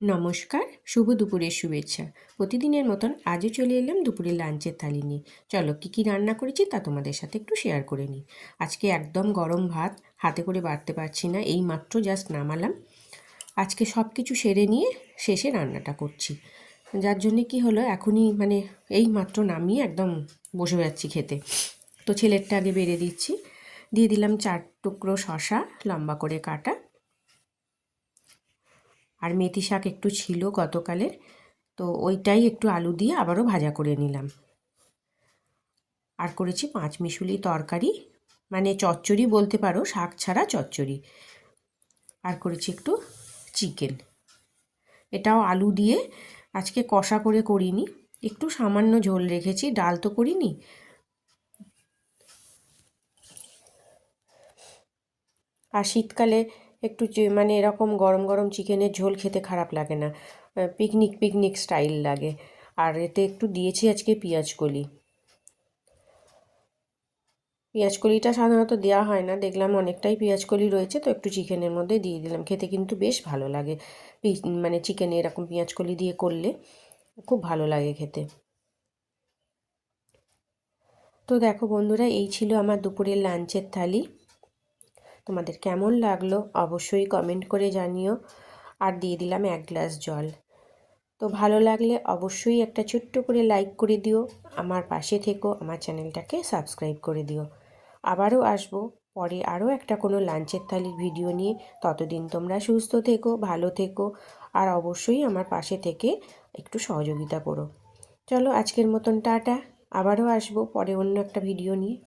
নমস্কার, শুভ দুপুরের শুভেচ্ছা। প্রতিদিনের মতন আজও চলে এলাম দুপুরের লাঞ্চের থালি নিয়ে। চলো কী রান্না করেছি তা তোমাদের সাথে একটু শেয়ার করে নিই। আজকে একদম গরম ভাত, হাতে করে বাড়তে পারছি না, এই মাত্র জাস্ট নামালাম। আজকে সব কিছু সেরে নিয়ে শেষে রান্নাটা করছি, যার জন্যে কি হলো, এখনই এই মাত্র নামিয়ে একদম বসে যাচ্ছি খেতে। তো ছেলেরটা আগে বেড়ে দিচ্ছি। দিয়ে দিলাম 4 টুকরো শশা লম্বা করে কাটা, আর মেথি শাক একটু ছিল গতকালের, তো ওইটাই একটু আলু দিয়ে আবারও ভাজা করে নিলাম। আর করেছি 5 মিশুলি তরকারি, মানে চচ্চড়ি বলতে পারো, শাক ছাড়া চচ্চড়ি। আর করেছি একটু চিকেন, এটাও আলু দিয়ে আজকে কষা করে করিনি, একটু সামান্য ঝোল রেখেছি, ডাল তো করিনি। আর শীতকালে একটু এরকম গরম গরম চিকেনের ঝোল খেতে খারাপ লাগে না, পিকনিক পিকনিক স্টাইল লাগে। আর এতে একটু দিয়েছি আজকে পেঁয়াজকলি। পেঁয়াজকলিটা সাধারণত দেওয়া হয় না, দেখলাম অনেকটাই পেঁয়াজকলি রয়েছে, তো একটু চিকেনের মধ্যে দিয়ে দিলাম। খেতে কিন্তু বেশ ভালো লাগে, চিকেনে এরকম পেঁয়াজকলি দিয়ে করলে খুব ভালো লাগে খেতে। তো দেখো বন্ধুরা, এই ছিল আমার দুপুরের লাঞ্চের থালি। তোমাদের কেমন লাগলো অবশ্যই কমেন্ট করে জানিও। আর দিয়ে দিলাম 1 গ্লাস জল। তো ভালো লাগলে অবশ্যই একটা ছোট্ট করে লাইক করে দিও, আমার পাশে থেকো, আমার চ্যানেলটাকে সাবস্ক্রাইব করে দিও। আবারও আসবো পরে আরও একটা কোনো লাঞ্চের থালির ভিডিও নিয়ে। ততদিন তোমরা সুস্থ থেকো, ভালো থেকো, আর অবশ্যই আমার পাশে থেকে একটু সহযোগিতা করো। চলো আজকের মতন টাটা, আবারও আসবো পরে অন্য একটা ভিডিও নিয়ে।